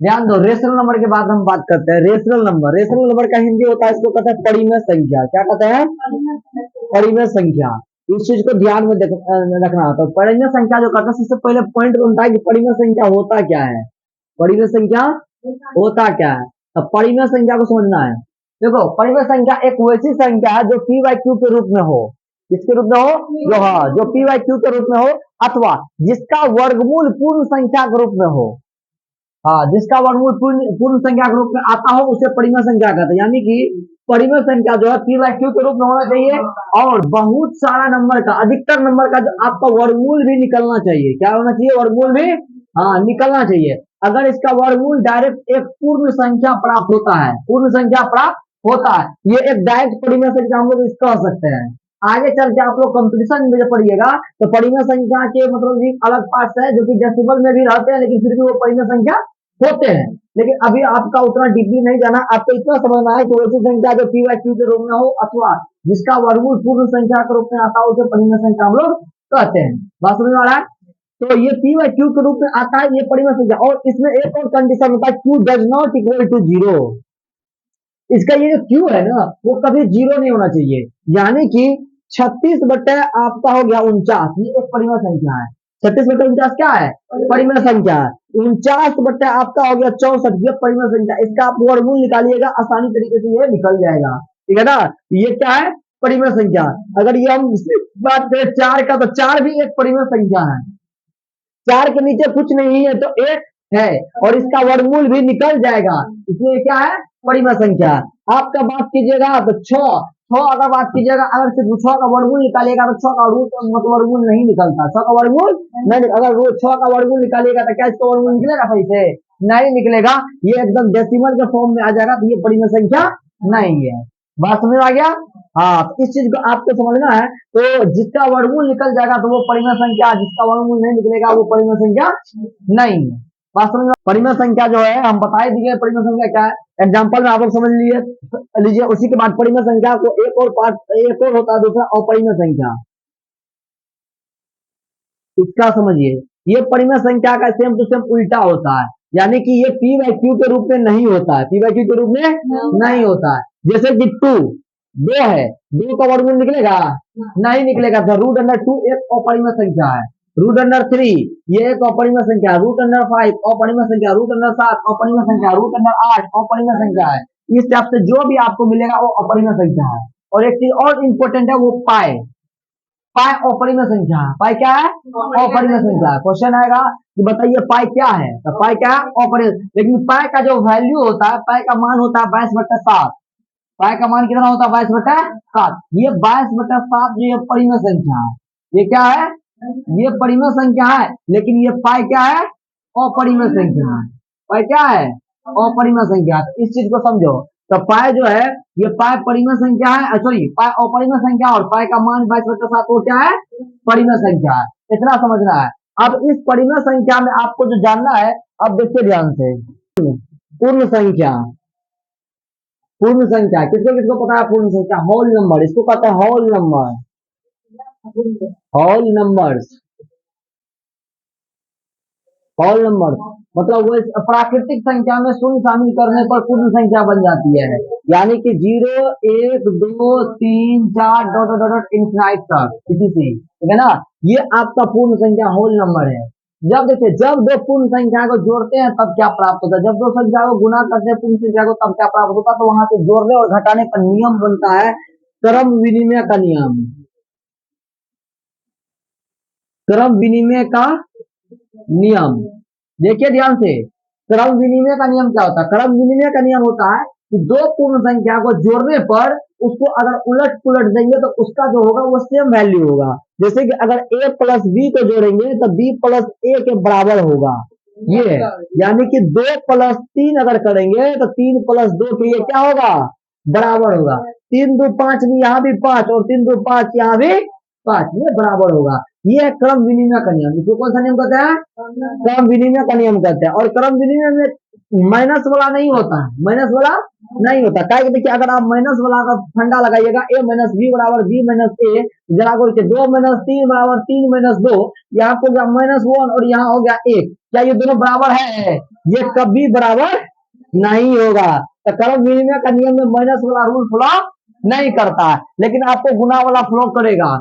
ध्यान दो, rational number के बाद हम बात करते हैं रेशनल नंबर। रेशनल नंबर का हिंदी होता है, इसको कहते हैं परिमेय संख्या। क्या कहते हैं? परिमेय संख्या। इस चीज को ध्यान में रखना। तो परिमेय संख्या जो कहते हैं, सबसे पहले पॉइंट बनता है कि परिमेय संख्या होता क्या है। परिमेय संख्या होता क्या है? तो परिमेय संख्या को समझना है। देखो, परिमेय संख्या एक वैसी संख्या है जो पी बाई क्यू के रूप में हो। किसके रूप में हो? जो, हाँ, जो पी बाई क्यू के रूप में हो, अथवा जिसका वर्गमूल पूर्ण संख्या के रूप में हो। हाँ, जिसका वर्गमूल पूर्ण संख्या के रूप में आता हो उसे परिमेय संख्या कहते हैं। यानी कि परिमेय संख्या जो है पी बाई क्यू के रूप में होना चाहिए, और बहुत सारा नंबर का, अधिकतर नंबर का जो आपका वर्गमूल भी निकलना चाहिए। क्या होना चाहिए? वर्गमूल भी, हाँ, निकलना चाहिए। अगर इसका वर्गमूल डायरेक्ट एक पूर्ण संख्या प्राप्त होता है, पूर्ण संख्या प्राप्त होता है, ये एक डायरेक्ट परिमेय संख्या हम लोग इसको कह सकते हैं। आगे चल के आप लोग कंपटीशन में जब पढ़िएगा तो परिमेय संख्या के मतलब भी अलग पार्ट है, जो कि डेसिमल में भी रहते हैं, लेकिन फिर भी वो परिमेय संख्या होते हैं। लेकिन अभी आपका उतना डीपली नहीं जाना, आपको इतना समझना है कि वैसी संख्या जो पी बाई क्यू के रूप में हो, अथवा जिसका वर्गमूल पूर्ण संख्या के रूप में आता है, उसे परिमेय संख्या हम लोग कहते हैं। बात समझ में आ रहा है? तो ये पी बाई क्यू के रूप में आता है, ये परिमेय संख्या। और इसमें एक और कंडीशन होता है, Q does not equal to zero. इसका ये जो क्यू है ना, वो कभी जीरो नहीं होना चाहिए। यानी कि 36 बटे आपका हो गया 49, ये एक परिमेय संख्या है। 36 बटे 49 क्या है? परिमेय संख्या है। 49 बटे आपका हो गया 64, ये परिमेय संख्या। इसका आप वर्गमूल निकालिएगा, आसानी तरीके से ये निकल जाएगा। ठीक है ना? ये क्या है? परिमेय संख्या। अगर ये हम बात करें 4 का, तो 4 भी एक परिमेय संख्या है। 4 के नीचे कुछ नहीं है तो 1 है, और इसका वर्गमूल भी निकल जाएगा, इसलिए क्या है? परिमेय संख्या। आपका बात कीजिएगा तो 6 अगर बात कीजिएगा, अगर सिर्फ 6 का वर्गमूल निकालिएगा तो 6 का रूट मतलब वर्गमूल नहीं निकलता। 6 का वर्गमूल नहीं, अगर 6 का वर्गमूल निकालिएगा तो क्या इसका वर्गमूल निकलेगा? सही से नहीं निकलेगा। ये एकदम डेसिमल के फॉर्म में आ जाएगा, तो ये परिमेय संख्या नहीं है। बात समझ में आ गया? हाँ, तो इस चीज को आपको समझना है। तो जिसका वर्गमूल निकल जाएगा तो वो परिमेय संख्या, जिसका वर्गमूल नहीं निकलेगा वो परिमेय संख्या नहीं है। बात समझ में? परिमेय संख्या जो है हम बता ही दिए परिमेय संख्या क्या है, एग्जाम्पल में आप लोग समझ लीजिए। उसी के बाद परिमेय संख्या को एक और पार्ट, एक और होता है दूसरा, अपरिमेय संख्या। इसका समझिए, ये परिमेय संख्या का सेम टू सेम उल्टा होता है। यानी कि ये पी बाई क्यू के रूप में नहीं होता है, पी बाई क्यू के रूप में नहीं होता है। जैसे कि 2 है, 2 का वर्गमूल निकलेगा? नहीं निकलेगा। तो रूट अंडर 2 एक अपरिमेय संख्या है। रूट अंडर 3 ये एक अपरिमेय संख्या है। रूट अंडर 5 अपरिमेय संख्या। रूट अंडर 7 अपरिमेय संख्या। रूट अंडर 8 अपरिमेय संख्या है। इस टाइप से जो भी आपको मिलेगा वो अपरिमेय संख्या है। और एक चीज और इंपॉर्टेंट है, वो पाई। पाई अपरिमेय संख्या है। पाई क्या है? अपरिमेय संख्या है। क्वेश्चन आएगा कि बताइए पाई क्या है, तो पाई क्या है? अपरिमेय। लेकिन पाई का जो वैल्यू होता है, पाई का मान होता है 22/7। पाई का मान कितना होता है? 22/7। ये 22/7 जो ये परिमेय संख्या है, ये क्या है? ये परिमेय संख्या है। लेकिन ये पाई क्या है? अपरिमेय संख्या है। पाई क्या है? अपरिमेय संख्या। तो इस चीज को समझो। तो पाई जो है, ये पाई परिमेय संख्या है, सॉरी पाई अपरिमेय संख्या, और पाई का मान 22/7 वो क्या है? परिमेय संख्या है। इतना समझना है। अब इस परिमेय संख्या में आपको जो जानना है, अब देखिए ध्यान से, पूर्ण संख्या। पूर्ण संख्या किसको किसको पता है? पूर्ण संख्या होल नंबर, इसको कहते हैं whole number. Whole numbers, whole number मतलब वो प्राकृतिक संख्या में शून्य शामिल करने पर पूर्ण संख्या बन जाती है। यानी कि 0 1 2 3 4 डॉट डॉट डॉट इनफिनाइट तक, इसी से, ठीक है ना? ये आपका पूर्ण संख्या होल नंबर है। जब देखिए, जब दो पूर्ण संख्या को जोड़ते हैं तब क्या प्राप्त होता है? जब दो संख्या को गुना करते हैं पूर्ण संख्या को, तब क्या प्राप्त होता है? तो वहां से जोड़ने और घटाने का नियम बनता है, क्रम विनिमय का नियम। क्रम विनिमय का नियम। देखिए ध्यान से, क्रम विनिमय का नियम क्या होता है? क्रम विनिमय का नियम होता है कि दो पूर्ण संख्या को जोड़ने पर उसको अगर उलट पुलट देंगे तो उसका जो होगा वो सेम वैल्यू होगा। जैसे कि अगर a प्लस बी को जोड़ेंगे तो b प्लस a के बराबर होगा। ये है, यानी कि 2 + 3 अगर करेंगे तो 3 + 2 के ये क्या होगा? बराबर होगा। 3 2 5 भी, यहाँ भी 5, और 3 2 5 यहाँ भी 5, ये बराबर होगा। ये है क्रम विनिमय का नियम। इसको कौन सा नियम कहते हैं? क्रम विनिमय का नियम कहते हैं। और क्रम विनिमय में माइनस वाला नहीं होता है, माइनस वाला नहीं होता। क्या देखिए, अगर आप माइनस वाला का फंडा लगाइएगा a माइनस बी बराबर बी माइनस ए, जरा को दो माइनस तीन बराबर तीन माइनस दो, यहाँ हो गया माइनस वन और यहाँ हो गया एक। क्या ये दोनों बराबर है? ये कभी बराबर नहीं होगा। तो क्रम विनिमय का नियम में माइनस वाला रूल फ्लो नहीं करता है, लेकिन आपको गुना वाला फ्लो करेगा।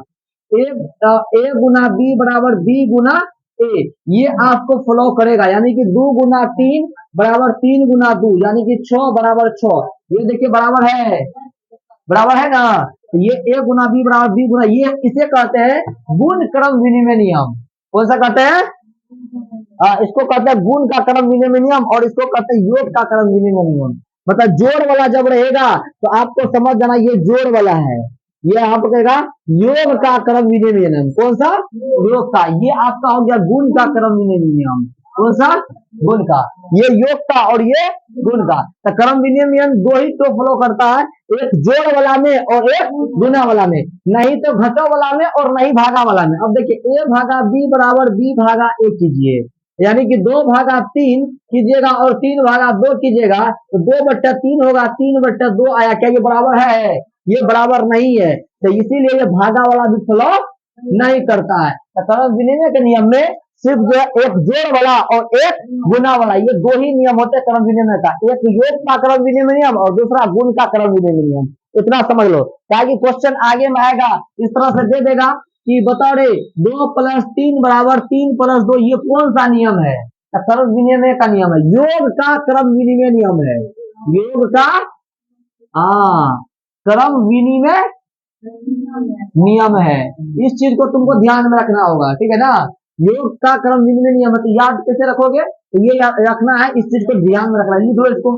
ए गुना बी बराबर बी गुना ए, ये आपको फ्लो करेगा। यानी कि 2 गुना 3 बराबर 3 गुना 2, यानी कि 6 बराबर 6। ये देखिए बराबर है, बराबर है ना। तो ये ए गुना बी बराबर बी गुना, ये इसे कहते हैं गुण क्रम विनिमय नियम। कौन सा कहते हैं? इसको कहते हैं गुण का क्रम विनिमय नियम, और इसको कहते हैं योग का क्रम विनिमय नियम। मतलब जोड़ वाला जब रहेगा तो आपको समझ जाना ये जोड़ वाला है, ये आपको कहेगा योग का क्रम विनिमय नियम। कौन सा? योग का। ये आपका हो गया गुण का क्रम विनिमय नियम। कौन सा? गुण का। ये योग का और ये गुण का। तो क्रम विनिमय नियम दो ही तो फॉलो करता है, एक जोड़ वाला में और एक गुना वाला में, नहीं तो घटो वाला में और नहीं भागा वाला में। अब देखिए ए भागा बी बराबर बी भागा ए कीजिए, यानी कि 2 भागा 3 कीजिएगा और 3 भागा 2 कीजिएगा, तो 2/3 होगा, 3/2 आया। क्या ये बराबर है? ये बराबर नहीं है, तो इसीलिए ये भागा वाला भी फ्लो नहीं करता है। तो क्रम विनिमय के नियम में सिर्फ जो है एक जोड़ वाला और एक गुना वाला, ये 2 ही नियम होते हैं क्रम विनिमय का, एक योग का क्रम विनिमय नियम और दूसरा गुण का क्रम विनिमय नियम। इतना समझ लो, क्या कि क्वेश्चन आगे में आएगा इस तरह से दे देगा कि बताओ रे 2 + 3 बराबर 3 + 2, ये कौन सा नियम है? क्रम विनिमय का नियम है, योग का क्रम विनिमय नियम है, योग का क्रम विनिमय नियम है। इस चीज को तुमको ध्यान में रखना होगा, ठीक है ना। योग का क्रम विनिमय नियम है, तो याद कैसे रखोगे? तो ये रखना है, इस चीज को ध्यान में रखना है। लिख लो इसको।